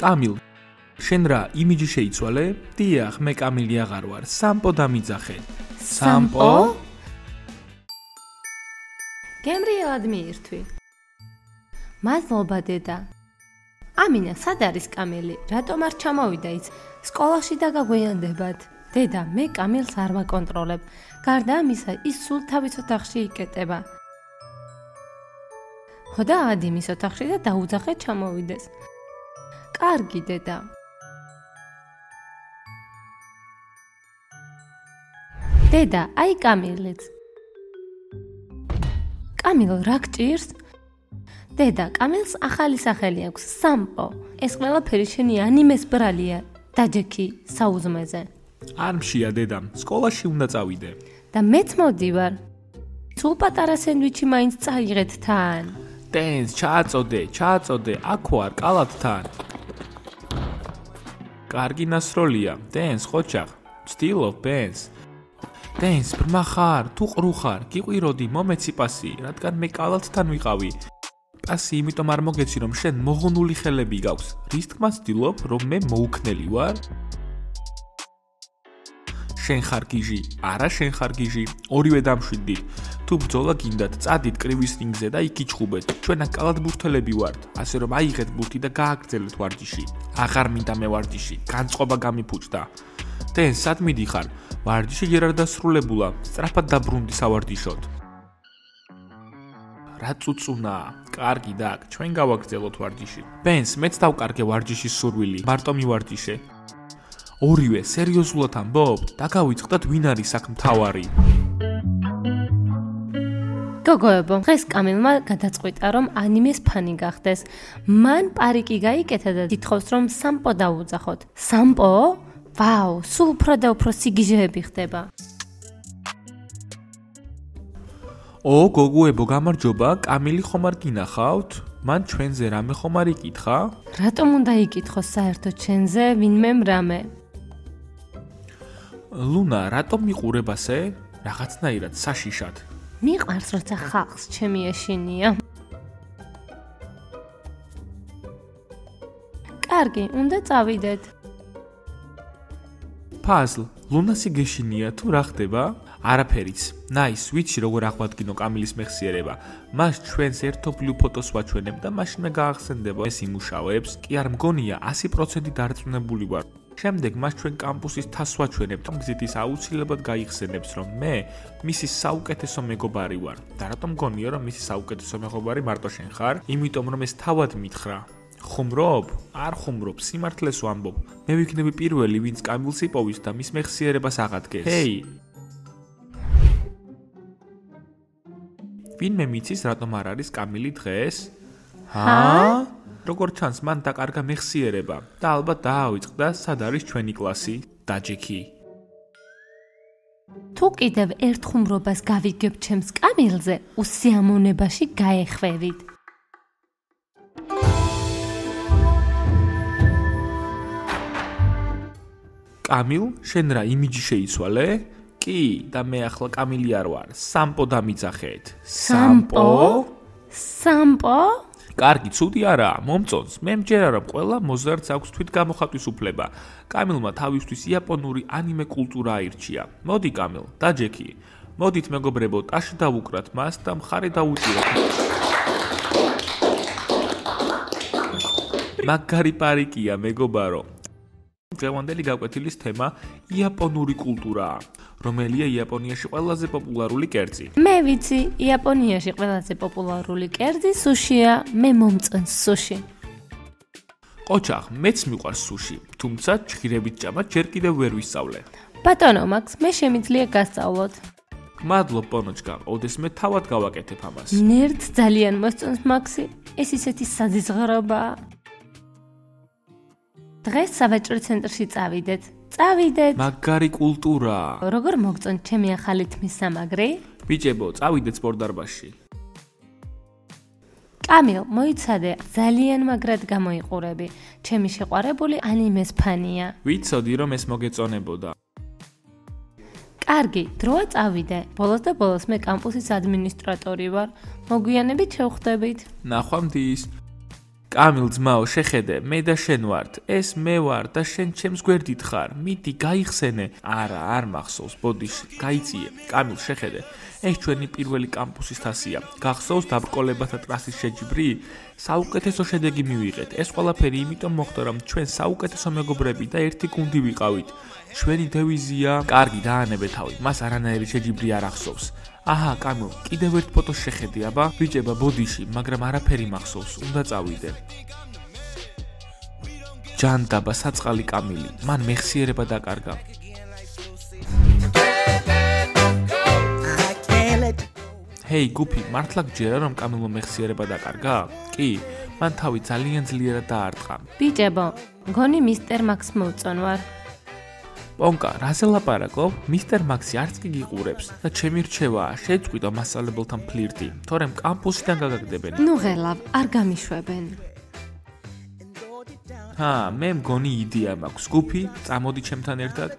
კამილ, შენ რა იმიჯი შეიცვალე? დიახ, მე კამილი აღარ ვარ, სამპო დამიძახე. სამპო? გემრიელად მიირთვი. მადლობა დედა. ამინა, სად არის კამილი? რატომ არ ჩამოვიდა ის? სკოლაში დაგაგვიანდებათ. დედა, მე კამილს არ ვაკონტროლებ. გარდა ამისა, ის სულ თავის ოთახში იკეტება. ხოდა ადიმის ოთახში და დაუძახე ჩამოვიდეს. კარგი დედა. დედა, აი კამილიც. კამილ, რა გჭირს? დედა, კამილს ახალი სახელი აქვს, სამპო. ეს ყველაფერი შენი ანიმეს ბრალია, დაჯექი საუზმეზე. არ მშია დედა, სკოლაში უნდა წავიდე. და მეც მოდივარ. სულ პატარა სენდვიჩი მაინც წაიღეთ თან. დენს, ჩააწოდე, აქ ვარ, კალათთან. კარგი ნასროლია, დენს, ხოჩახ, ვცდილობ, ბენს. დენს, ბრმა ხარ, თუ ყრუ ხარ, გიყვიროდი, მომეცი პასი, რადგან მე კალათთან ვიყავი. პასი იმიტომ არ მოგეცი, რომ შენ მოღუნული ხელები გაქვს. რის თქმა ვცდილობ, რომ მე მოუქნელი ვარ? შენ ხარ გიჟი, არა შენ ხარ გიჟი, ორივე დამშვიდით. თუ ბრძოლა გინდათ, წადით კრივის რინგზე და იქ იჩხუბეთ. ჩვენ აქ კალათბურთელები ვართ, ასე რომ აიღეთ ბურთი და გააგრძელეთ ვარჯიში. აღარ მინდა მე ვარჯიში, განწყობა გამიფუჭდა. დენ, სად მიდიხარ? ვარჯიში ჯერ არ დასრულებულა, სწრაფად დაბრუნდი სავარჯიშოდ. რა წუწუნა? კარგი დაკ, ჩვენ გავაგრძელოთ ვარჯიში. ბენს, მეც დავკარგე ვარჯიშის სურვილი, მარტო მივარჯიშე. ორივე სერიოზულად ამბობთ, დაგავიწყდათ ვინ არის აქ მთავარი. გოგოებო, დღეს კამილმა გადაწყვიტა, რომ ანიმეს ფანი გახდეს. მან პარიკი გაიკეთა და თითხოვს, რომ სამპო დაუძახოთ. სამპო? ვაუ, სულ უფრო და უფრო სიგიჟეები ხდება. ო, გოგოებო, გამარჯობა, კამილი ხომ არ გინახავთ? მან ჩვენზე რამე ხომ არ იკითხა? რატომ უნდა იკითხოს საერთოდ ჩვენზე ვინმემ რამე? ლუნა, რატომ მიყურებ ასე? რაღაცნაირად საშიშად. მიყვარს, როცა ხალხს ჩემი ეშინია. კარგი, უნდა წავიდეთ. ფაზლ, ლუნასი გეშინია თუ რა ხდება? არაფერიც. ნაის, ვიცი როგორ აღვადგინო კამილის მეხსიერება. მას ჩვენს ერთობლივ ფოტოს ვაჩვენებ და მაშინვე გაახსენდება ეს იმუშავებს. კი არ მგონია 100% დარწმუნებული ვარ. შემდეგ მას ჩვენ კამპუსის თასს ვაჩვენებთ, რომ გზით ის აუცილებლად გაიხსენებს, რომ მე მისი საუკეთესო მეგობარი ვარ. და რატომ მგონია, რომ მისი საუკეთესო მეგობარი მარტო შენ ხარ? იმიტომ რომ ეს თავად მითხრა. ხუმრობ? არ ხუმრობ, სიმართლეს ვამბობ. მე ვიქნები პირველი, ვინც კამილს იპოვის და მის მეხსიერებას აღადგეს. ჰეი! ვინმე მიცის, რატომ არ არის კამილი დღეს? ჰა? როგორ ჩანს, მან დაკარგა მეხსიერება და ალბათ დაავიწყდა, სად არის ჩვენი კლასი? დაჯექი. თუ კიდევ ერთ ხუმრობას გავიგებ ჩემს კამილზე, უსიამოვნებაში გაეხვევით. კამილ, შენ რა იმიჯი შეიცვალე? კი, და მე ახლა კამილი არ ვარ, სამპო დამიძახეთ. სამპო? სამპო? კარგი, ცუდი არაა, მომწონს. მე მჯერა რომ ყველა მოზარდს აქვს თვით გამოხატვის უფლება. კამილმა თავისთვის იაპონური ანიმე კულტურა აირჩია. მოდი კამილ, დაჯექი. მოდით მეგობრებო, ტაში დავუკრათ მას და მხარე დაუჭიროთ. მაგარი პარიკია, მეგობარო. დღევანდელი გაკვეთილის თემა იაპონური კულტურაა. რომელია იაპონიაში ყველაზე პოპულარული კერძი? მე ვიცი, იაპონიაში ყველაზე პოპულარული კერძი სუშია. მე მომწონს სუში. ყოჩახ, მეც მიყვარს სუში, თუმცა ჩხირებით ჭამა ჯერ კიდევ ვერ ვისწავლე. ბატონო მაქს, მე შემიძლია გასწავლოთ. მადლობ პონოჩკა, ოდესმე თავად გავაკეთებ ამას. ნერდ ძალიან მოსწონს მაქსი, ეს ისეთი საზიზღრობაა. დღეს სავაჭრო ცენტრში წავიდეთ. წავიდეთ. მაგარი კულტურა. როგორ მოგწონთ ჩემი ახალი თმის სამაგრი? ბიჭებო, წავიდეთ სპორტდარბაზში. კამილ, მოიცადე, ძალიან მაგრად გამოიყურები. ჩემი შეყვარებული ანიმეს ფანია. ვიცოდი რომ ეს მოგეწონებოდა. კარგი, დროა წავიდე. ბოლოს და ბოლოს მე კამპუსის ადმინისტრატორი ვარ. მოგვიანებით შევხვდებით. ნახვამდის. კამილ ძმაო, შეხედე, მე და შენ ვართ. ეს მე ვარ და შენ ჩემს გვერდით ხარ. მიდი, გაიხსენე. არა, არ მახსოვს, ბოდიში, გაიწიე. კამილ, შეხედე. ეს ჩვენი პირველი კამპუსის თასია. გახსოვს დაბრკოლებათა ტრასის შეჯიბრი? საუკეთესო შედეგი მივიღეთ. ეს ყველაფერი იმიტომ მოხდა, რომ ჩვენ საუკეთესო მეგობრები და ერთი გუნდი ვიყავით. ჩვენი დევიზია, კარგი, დაანებე თავი. მას არანაირი შეჯიბრი არ ახსოვს. აჰა, კამილ, კიდევ ერთ ფოტოს შეხედე, აბა. ბიჭება ბოდიში, მაგრამ არაფერი მახსოვს. უნდა წავიდე. ჯანდაბა, საწყალი კამილი. მან მეხსიერება დაკარგა. ჰეი, გუფი, მართლა გჯერა, რომ კამილმა მეხსიერება დაკარგა? კი, მან თავი ძალიან ძლიერად დაარტყა. ბიჭებო, მგონი მისტერ მაქს მოვწონვარ. პონკა, რაზე ლაპარაკობ? მისტერ მაქსი არც კი გიყურებს და ჩემი რჩევაა, შეწყვიტო მასწავლებელთან ფლირტი, თორემ კამპუსიდან გაგაგდებენ. ნუ ღელავ, არ გამიშვებენ. მე მგონი იდეა მაქვს. გუფი, წამოდი ჩემთან ერთად.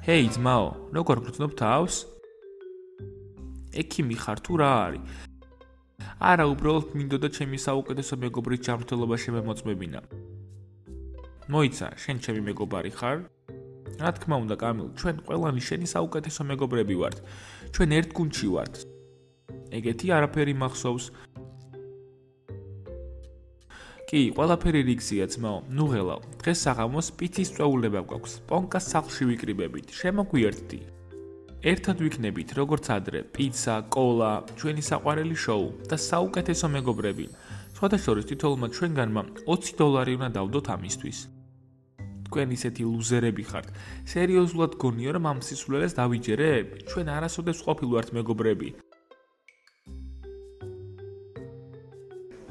ჰეი, ძმაო, როგორ გრძნობ თავს? ექიმი ხარ თუ რა არის? არა, უბრალოდ მინდოდა ჩემი საუკეთესო მეგობრის ჯანმრთელობა შემემოწმებინა. მოიცა, შენ ჩემი მეგობარი ხარ? რა თქმა უნდა, კამილ, ჩვენ ყველანი შენი საუკეთესო მეგობრები ვართ. ჩვენ ერთ გუნდში ვართ. ეგეთი არაფერი მახსოვს. კი, ყველაფერი რიგზია, ძმაო. ნუ ღელავ, დღეს საღამოს პიცის წვეულება გვაქვს. პონკას სახლში ვიკრიბებით. შემოგვიერთდი. ერთად ვიქნებით, როგორც ადრე, პიცა, კოლა, ჩვენი საყვარელი შოუ და საუკეთესო მეგობრები. სხვადასხვა თითოეულმა ჩვენგანმა $20 უნდა დავდოთ ამისთვის. თქვენ ისეთი ლუზერები ხართ. სერიოზულად გონიო, რომ ამ სისულელეს დავიჯერებ? ჩვენ არასოდეს ყოფილვართ მეგობრები.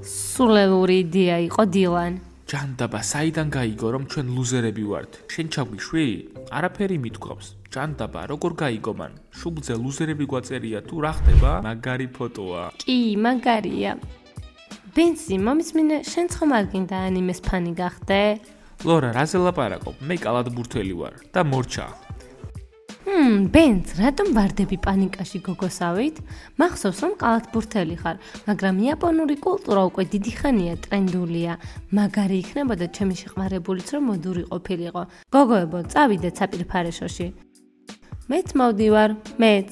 სულელური იდეა იყო, დილან. ჯანდაბა, საიდან გაიგო, რომ ჩვენ ლუზერები ვართ? შენ ჩაგვიშვი? არაფერი მithქვავს. ჯანდაბა, როგორ გაიგო მან? შუბლზე ლუზერები გვაწერია თუ რა ხდება? მაგარი ფოტოა. კი, მაგარია. ბენსი, მომისმინე, შენ ხომ არ გინდა ანიმეს ფანი გახდე? ლორა, რაზე ლაპარაკობ? მე კალათბურთელი ვარ და მორჩა. ბენს, რატომ ვარდები პანიკაში გოგოსავით? მახსოვს, რომ კალათბურთელი ხარ, მაგრამ იაპონური კულტურა უკვე დიდი ხანია ტრენდულია. მაგარი იქნებოდა ჩემი შეყვარებულიც, რომ მოდური ყოფილიყო. გოგოებო, წავიდეთ საპირფარეშოში. მეც მოვდივარ, მეც.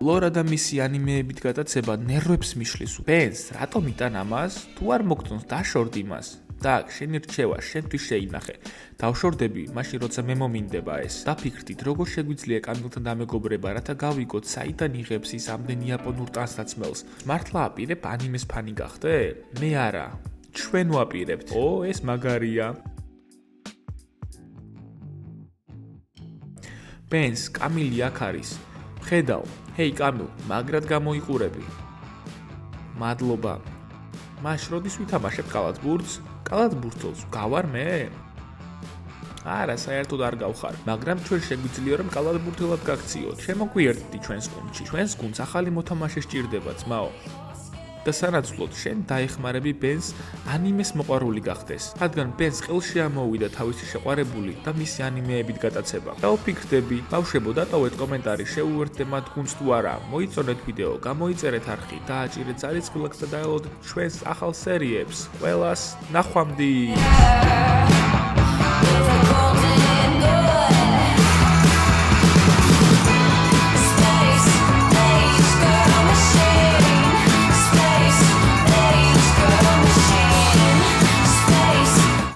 ლორა და მისი ანიმეებით გადაცება ნერვებს მიშლის. ბენს, რატომ იტან ამას? თუ არ მოგწონს, დაშორდ იმას. და შენი რჩევა, შენთვის შეინახე. დავშორდები, მაშინ როცა მე მომინდება ეს. დაფიქრდით, როგორ შეგვიძლია კამილთან დამეგობრება, რათა გავიგოთ, საიდან იღებს ის ამდენ იაპონურ ტანსაცმელს. მართლა აპირებ ანიმეს ფანი გახდე? მე არა. ჩვენ ვაპირებთ. ეს მაგარია. ბენს, კამილი აქ არის. ხედავ. ჰეი, კამილ, მაგრად გამოიყურები. მადლობა. მაშ როდის ვითამაშებ კალათბურთს? კალათბურთელს გავარ მე? არა, საერთოდ არ გავხარ, მაგრამ ჩვენ შეგვიძლია რომ კალათბურთელად გაქციოთ. შემოგვიერთდი ჩვენს გუნდში. ჩვენს გუნდს ახალი მოთამაშე სჭირდება, ძმაო. და სანაცვლოდ შენ დაეხმარები ბენს ანიმეს მოყვარული გახდეს. რადგან ბენს ყელში ამოვიდა თავისი შეყვარებული და მისი ანიმეებით გადაცება. დავფიქრდები, ბავშვებო, დატოვეთ კომენტარი, შეუერთდე მათ გუნდს თუ არა. მოიწონეთ ვიდეო, გამოიწერეთ არხი, დააჭირეთ ძალისხმილაკს და დაელოდეთ ჩვენს ახალ სერიებს. ყველას ნახვამდის.